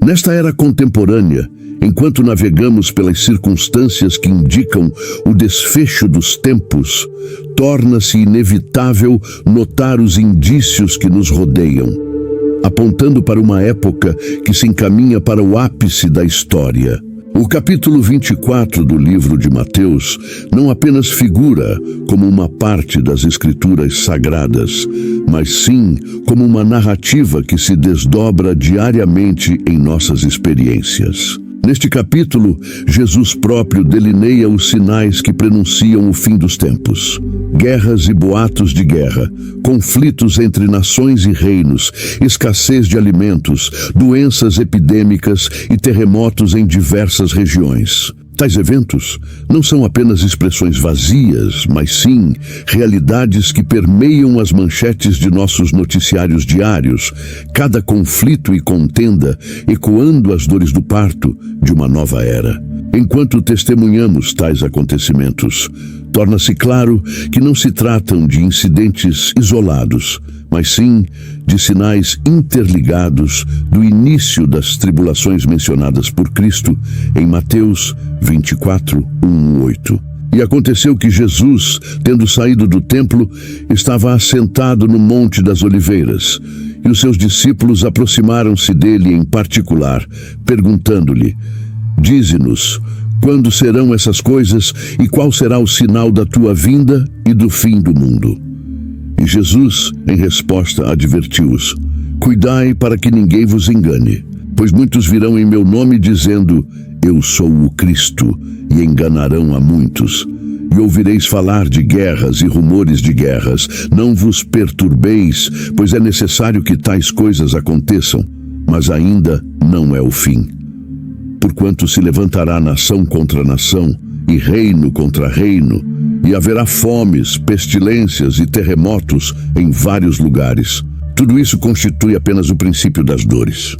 Nesta era contemporânea, enquanto navegamos pelas circunstâncias que indicam o desfecho dos tempos, torna-se inevitável notar os indícios que nos rodeiam, apontando para uma época que se encaminha para o ápice da história. O capítulo 24 do livro de Mateus não apenas figura como uma parte das Escrituras Sagradas, mas sim como uma narrativa que se desdobra diariamente em nossas experiências. Neste capítulo, Jesus próprio delineia os sinais que prenunciam o fim dos tempos. Guerras e boatos de guerra, conflitos entre nações e reinos, escassez de alimentos, doenças epidêmicas e terremotos em diversas regiões. Tais eventos não são apenas expressões vazias, mas sim realidades que permeiam as manchetes de nossos noticiários diários, cada conflito e contenda ecoando as dores do parto de uma nova era. Enquanto testemunhamos tais acontecimentos, torna-se claro que não se tratam de incidentes isolados, mas sim de sinais interligados do início das tribulações mencionadas por Cristo em Mateus 24, 1-8. E aconteceu que Jesus, tendo saído do templo, estava assentado no Monte das Oliveiras, e os seus discípulos aproximaram-se dele em particular, perguntando-lhe: Dize-nos, quando serão essas coisas e qual será o sinal da tua vinda e do fim do mundo? E Jesus, em resposta, advertiu-os: Cuidai para que ninguém vos engane, pois muitos virão em meu nome dizendo: Eu sou o Cristo, e enganarão a muitos. E ouvireis falar de guerras e rumores de guerras. Não vos perturbeis, pois é necessário que tais coisas aconteçam, mas ainda não é o fim. Porquanto se levantará nação contra nação, e reino contra reino, e haverá fomes, pestilências e terremotos em vários lugares. Tudo isso constitui apenas o princípio das dores.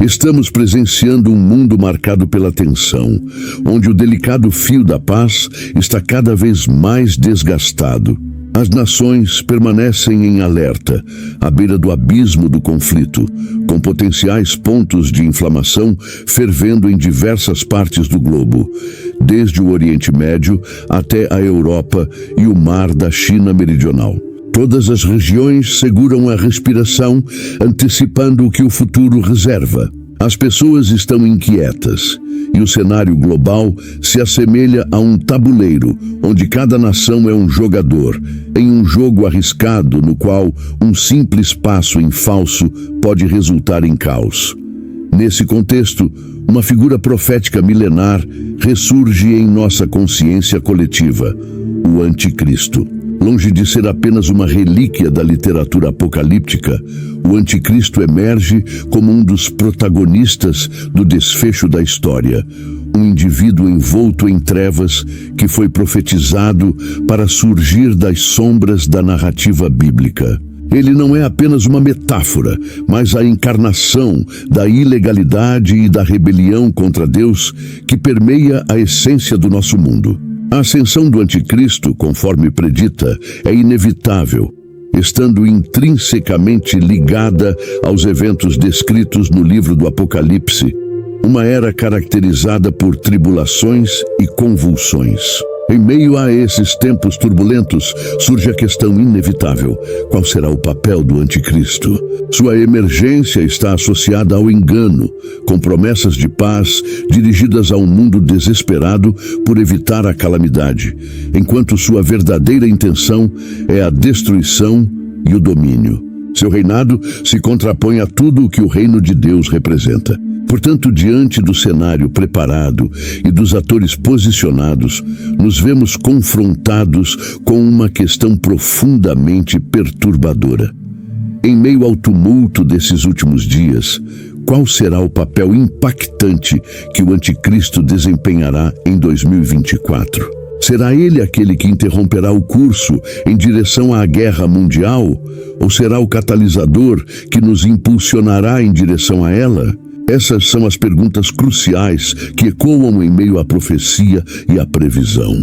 Estamos presenciando um mundo marcado pela tensão, onde o delicado fio da paz está cada vez mais desgastado. As nações permanecem em alerta, à beira do abismo do conflito, com potenciais pontos de inflamação fervendo em diversas partes do globo, desde o Oriente Médio até a Europa e o Mar da China Meridional. Todas as regiões seguram a respiração, antecipando o que o futuro reserva. As pessoas estão inquietas, e o cenário global se assemelha a um tabuleiro, onde cada nação é um jogador, em um jogo arriscado no qual um simples passo em falso pode resultar em caos. Nesse contexto, uma figura profética milenar ressurge em nossa consciência coletiva: o Anticristo. Longe de ser apenas uma relíquia da literatura apocalíptica, o Anticristo emerge como um dos protagonistas do desfecho da história, um indivíduo envolto em trevas que foi profetizado para surgir das sombras da narrativa bíblica. Ele não é apenas uma metáfora, mas a encarnação da ilegalidade e da rebelião contra Deus que permeia a essência do nosso mundo. A ascensão do Anticristo, conforme predita, é inevitável, estando intrinsecamente ligada aos eventos descritos no livro do Apocalipse, uma era caracterizada por tribulações e convulsões. Em meio a esses tempos turbulentos, surge a questão inevitável: qual será o papel do Anticristo? Sua emergência está associada ao engano, com promessas de paz dirigidas a um mundo desesperado por evitar a calamidade, enquanto sua verdadeira intenção é a destruição e o domínio. Seu reinado se contrapõe a tudo o que o reino de Deus representa. Portanto, diante do cenário preparado e dos atores posicionados, nos vemos confrontados com uma questão profundamente perturbadora. Em meio ao tumulto desses últimos dias, qual será o papel impactante que o Anticristo desempenhará em 2024? Será ele aquele que interromperá o curso em direção à guerra mundial? Ou será o catalisador que nos impulsionará em direção a ela? Essas são as perguntas cruciais que ecoam em meio à profecia e à previsão.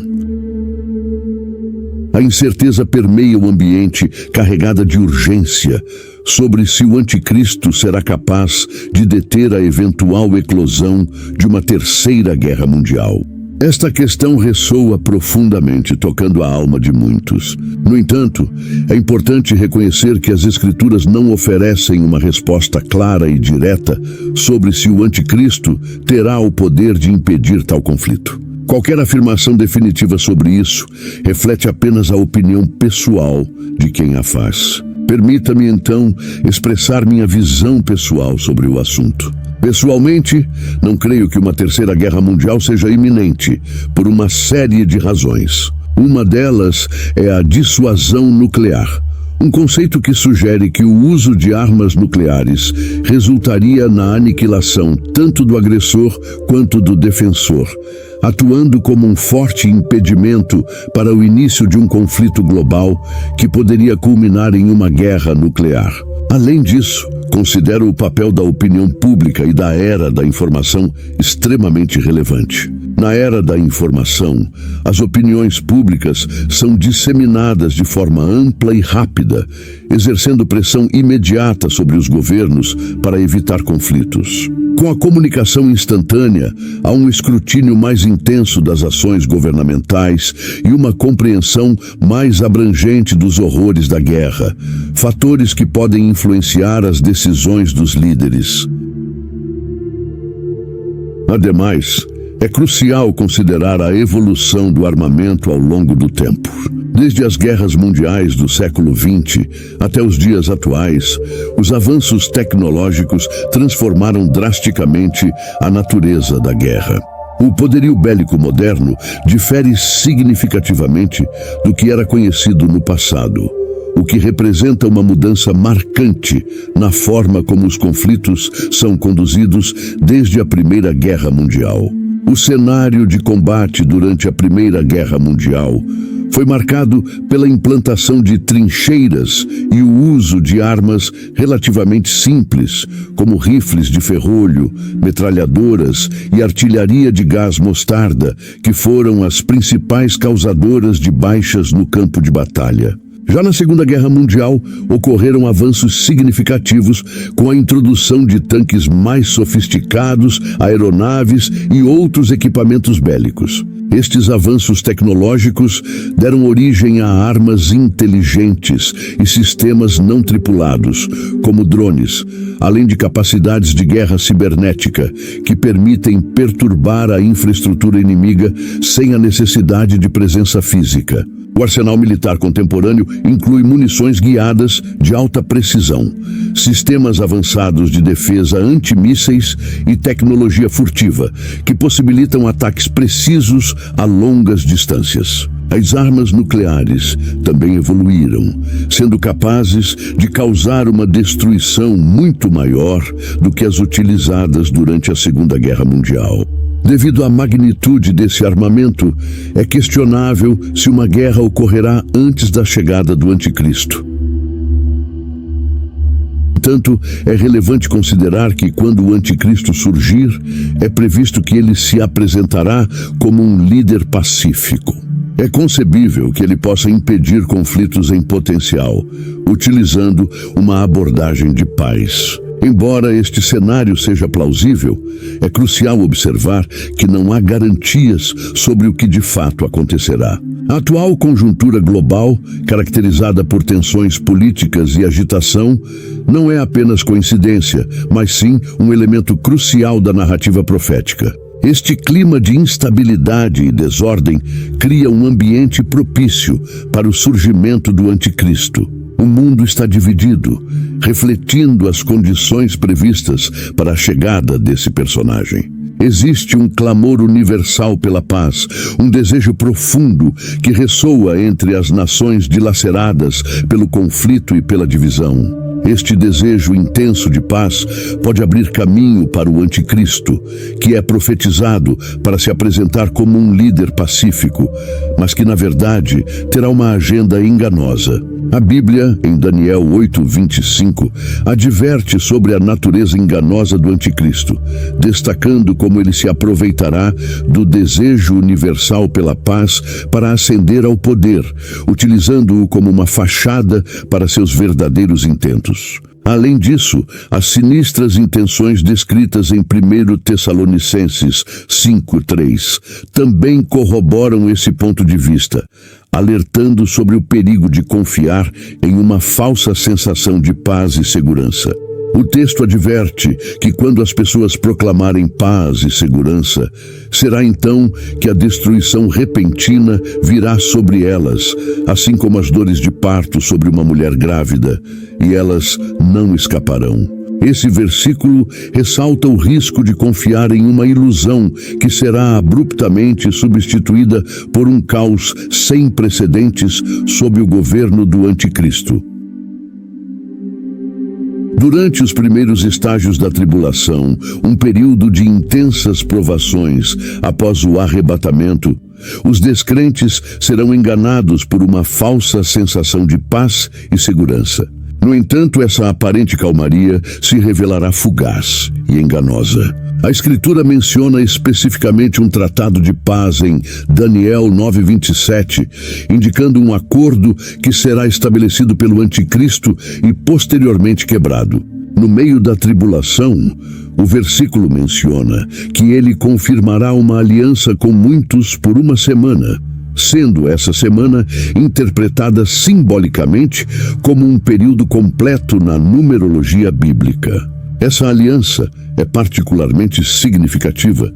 A incerteza permeia o ambiente, carregada de urgência, sobre se o anticristo será capaz de deter a eventual eclosão de uma terceira guerra mundial. Esta questão ressoa profundamente, tocando a alma de muitos. No entanto, é importante reconhecer que as Escrituras não oferecem uma resposta clara e direta sobre se o anticristo terá o poder de impedir tal conflito. Qualquer afirmação definitiva sobre isso reflete apenas a opinião pessoal de quem a faz. Permita-me, então, expressar minha visão pessoal sobre o assunto. Pessoalmente, não creio que uma terceira guerra mundial seja iminente, por uma série de razões. Uma delas é a dissuasão nuclear, um conceito que sugere que o uso de armas nucleares resultaria na aniquilação tanto do agressor quanto do defensor, atuando como um forte impedimento para o início de um conflito global que poderia culminar em uma guerra nuclear. Além disso, considero o papel da opinião pública e da era da informação extremamente relevante. Na era da informação, as opiniões públicas são disseminadas de forma ampla e rápida, exercendo pressão imediata sobre os governos para evitar conflitos. Com a comunicação instantânea, há um escrutínio mais intenso das ações governamentais e uma compreensão mais abrangente dos horrores da guerra, fatores que podem influenciar as decisões dos líderes. Ademais, é crucial considerar a evolução do armamento ao longo do tempo. Desde as guerras mundiais do século XX até os dias atuais, os avanços tecnológicos transformaram drasticamente a natureza da guerra. O poderio bélico moderno difere significativamente do que era conhecido no passado, o que representa uma mudança marcante na forma como os conflitos são conduzidos desde a Primeira Guerra Mundial. O cenário de combate durante a Primeira Guerra Mundial foi marcado pela implantação de trincheiras e o uso de armas relativamente simples, como rifles de ferrolho, metralhadoras e artilharia de gás mostarda, que foram as principais causadoras de baixas no campo de batalha. Já na Segunda Guerra Mundial, ocorreram avanços significativos com a introdução de tanques mais sofisticados, aeronaves e outros equipamentos bélicos. Estes avanços tecnológicos deram origem a armas inteligentes e sistemas não tripulados, como drones, além de capacidades de guerra cibernética, que permitem perturbar a infraestrutura inimiga sem a necessidade de presença física. O arsenal militar contemporâneo inclui munições guiadas de alta precisão, sistemas avançados de defesa antimísseis e tecnologia furtiva, que possibilitam ataques precisos a longas distâncias. As armas nucleares também evoluíram, sendo capazes de causar uma destruição muito maior do que as utilizadas durante a Segunda Guerra Mundial. Devido à magnitude desse armamento, é questionável se uma guerra ocorrerá antes da chegada do anticristo. Portanto, é relevante considerar que quando o anticristo surgir, é previsto que ele se apresentará como um líder pacífico. É concebível que ele possa impedir conflitos em potencial, utilizando uma abordagem de paz. Embora este cenário seja plausível, é crucial observar que não há garantias sobre o que de fato acontecerá. A atual conjuntura global, caracterizada por tensões políticas e agitação, não é apenas coincidência, mas sim um elemento crucial da narrativa profética. Este clima de instabilidade e desordem cria um ambiente propício para o surgimento do anticristo. O mundo está dividido, refletindo as condições previstas para a chegada desse personagem. Existe um clamor universal pela paz, um desejo profundo que ressoa entre as nações dilaceradas pelo conflito e pela divisão. Este desejo intenso de paz pode abrir caminho para o anticristo, que é profetizado para se apresentar como um líder pacífico, mas que, na verdade, terá uma agenda enganosa. A Bíblia, em Daniel 8:25, adverte sobre a natureza enganosa do anticristo, destacando como ele se aproveitará do desejo universal pela paz para ascender ao poder, utilizando-o como uma fachada para seus verdadeiros intentos. Além disso, as sinistras intenções descritas em 1 Tessalonicenses 5:3 também corroboram esse ponto de vista, alertando sobre o perigo de confiar em uma falsa sensação de paz e segurança. O texto adverte que quando as pessoas proclamarem paz e segurança, será então que a destruição repentina virá sobre elas, assim como as dores de parto sobre uma mulher grávida, e elas não escaparão. Esse versículo ressalta o risco de confiar em uma ilusão que será abruptamente substituída por um caos sem precedentes sob o governo do Anticristo. Durante os primeiros estágios da tribulação, um período de intensas provações após o arrebatamento, os descrentes serão enganados por uma falsa sensação de paz e segurança. No entanto, essa aparente calmaria se revelará fugaz e enganosa. A Escritura menciona especificamente um tratado de paz em Daniel 9:27, indicando um acordo que será estabelecido pelo Anticristo e posteriormente quebrado. No meio da tribulação, o versículo menciona que ele confirmará uma aliança com muitos por uma semana, sendo essa semana interpretada simbolicamente como um período completo na numerologia bíblica. Essa aliança é particularmente significativa,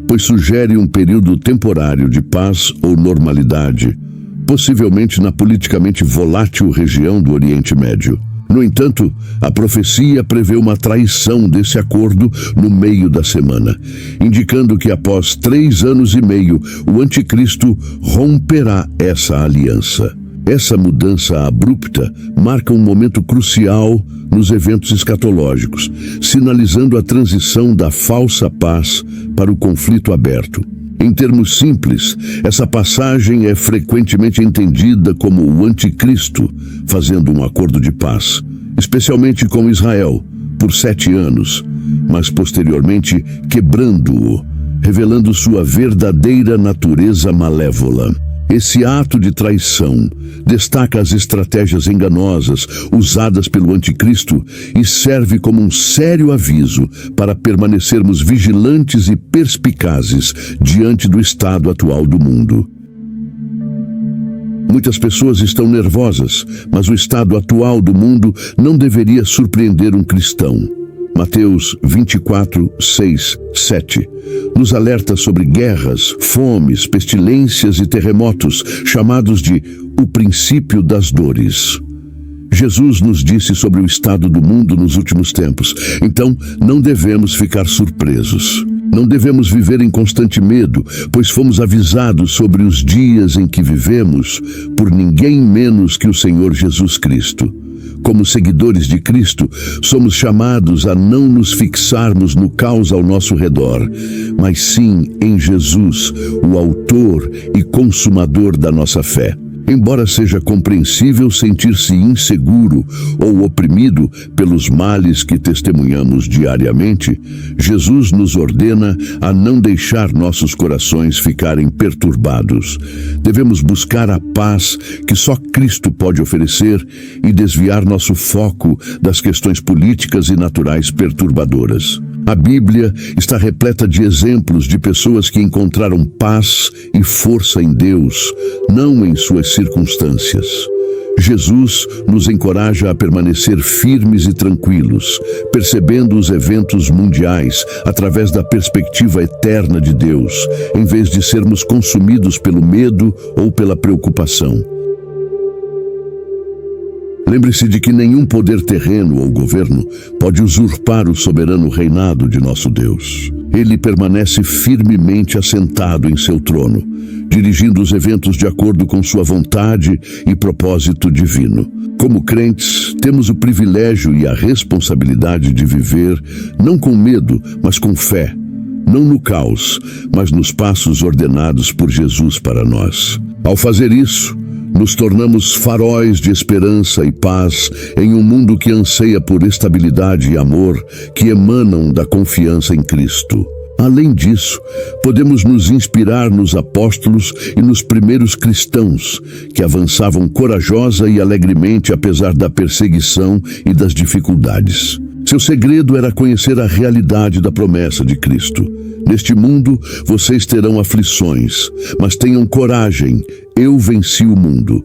pois sugere um período temporário de paz ou normalidade, possivelmente na politicamente volátil região do Oriente Médio. No entanto, a profecia prevê uma traição desse acordo no meio da semana, indicando que após 3 anos e meio, o Anticristo romperá essa aliança. Essa mudança abrupta marca um momento crucial nos eventos escatológicos, sinalizando a transição da falsa paz para o conflito aberto. Em termos simples, essa passagem é frequentemente entendida como o Anticristo fazendo um acordo de paz, especialmente com Israel, por 7 anos, mas posteriormente quebrando-o, revelando sua verdadeira natureza malévola. Esse ato de traição destaca as estratégias enganosas usadas pelo Anticristo e serve como um sério aviso para permanecermos vigilantes e perspicazes diante do estado atual do mundo. Muitas pessoas estão nervosas, mas o estado atual do mundo não deveria surpreender um cristão. Mateus 24, 6, 7 nos alerta sobre guerras, fomes, pestilências e terremotos, chamados de o princípio das dores. Jesus nos disse sobre o estado do mundo nos últimos tempos, então não devemos ficar surpresos. Não devemos viver em constante medo, pois fomos avisados sobre os dias em que vivemos por ninguém menos que o Senhor Jesus Cristo. Como seguidores de Cristo, somos chamados a não nos fixarmos no caos ao nosso redor, mas sim em Jesus, o autor e consumador da nossa fé. Embora seja compreensível sentir-se inseguro ou oprimido pelos males que testemunhamos diariamente, Jesus nos ordena a não deixar nossos corações ficarem perturbados. Devemos buscar a paz que só Cristo pode oferecer e desviar nosso foco das questões políticas e naturais perturbadoras. A Bíblia está repleta de exemplos de pessoas que encontraram paz e força em Deus, não em suas circunstâncias. Jesus nos encoraja a permanecer firmes e tranquilos, percebendo os eventos mundiais através da perspectiva eterna de Deus, em vez de sermos consumidos pelo medo ou pela preocupação. Lembre-se de que nenhum poder terreno ou governo pode usurpar o soberano reinado de nosso Deus. Ele permanece firmemente assentado em seu trono, dirigindo os eventos de acordo com sua vontade e propósito divino. Como crentes, temos o privilégio e a responsabilidade de viver não com medo, mas com fé. Não no caos, mas nos passos ordenados por Jesus para nós. Ao fazer isso, nos tornamos faróis de esperança e paz em um mundo que anseia por estabilidade e amor que emanam da confiança em Cristo. Além disso, podemos nos inspirar nos apóstolos e nos primeiros cristãos, que avançavam corajosa e alegremente apesar da perseguição e das dificuldades. Seu segredo era conhecer a realidade da promessa de Cristo. Neste mundo, vocês terão aflições, mas tenham coragem, eu venci o mundo.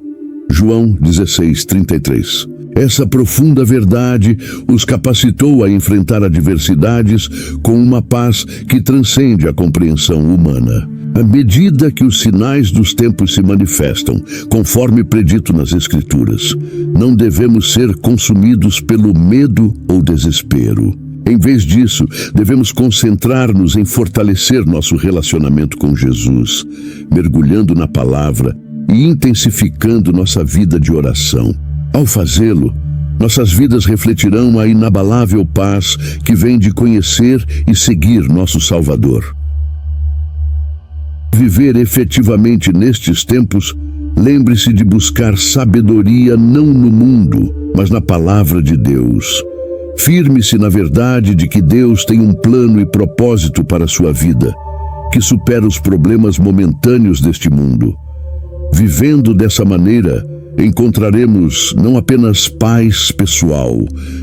João 16:33. Essa profunda verdade os capacitou a enfrentar adversidades com uma paz que transcende a compreensão humana. À medida que os sinais dos tempos se manifestam, conforme predito nas Escrituras, não devemos ser consumidos pelo medo ou desespero. Em vez disso, devemos concentrar-nos em fortalecer nosso relacionamento com Jesus, mergulhando na palavra e intensificando nossa vida de oração. Ao fazê-lo, nossas vidas refletirão a inabalável paz que vem de conhecer e seguir nosso Salvador. Viver efetivamente nestes tempos, lembre-se de buscar sabedoria não no mundo, mas na palavra de Deus. Firme-se na verdade de que Deus tem um plano e propósito para a sua vida, que supera os problemas momentâneos deste mundo. Vivendo dessa maneira, encontraremos não apenas paz pessoal,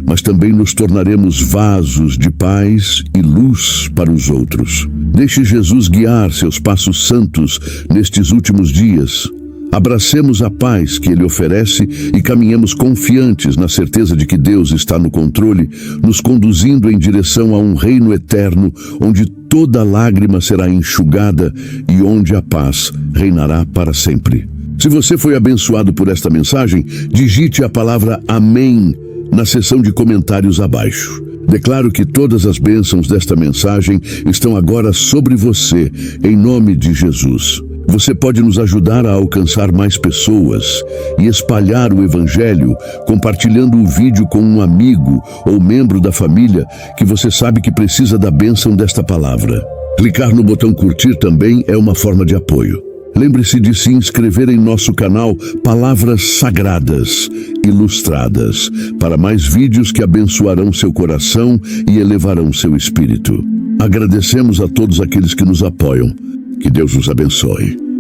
mas também nos tornaremos vasos de paz e luz para os outros. Deixe Jesus guiar seus passos santos nestes últimos dias. Abracemos a paz que Ele oferece e caminhemos confiantes na certeza de que Deus está no controle, nos conduzindo em direção a um reino eterno, onde toda lágrima será enxugada e onde a paz reinará para sempre. Se você foi abençoado por esta mensagem, digite a palavra Amém na seção de comentários abaixo. Declaro que todas as bênçãos desta mensagem estão agora sobre você, em nome de Jesus. Você pode nos ajudar a alcançar mais pessoas e espalhar o Evangelho, compartilhando o vídeo com um amigo ou membro da família que você sabe que precisa da bênção desta palavra. Clicar no botão curtir também é uma forma de apoio. Lembre-se de se inscrever em nosso canal Palavras Sagradas Ilustradas para mais vídeos que abençoarão seu coração e elevarão seu espírito. Agradecemos a todos aqueles que nos apoiam. Que Deus os abençoe.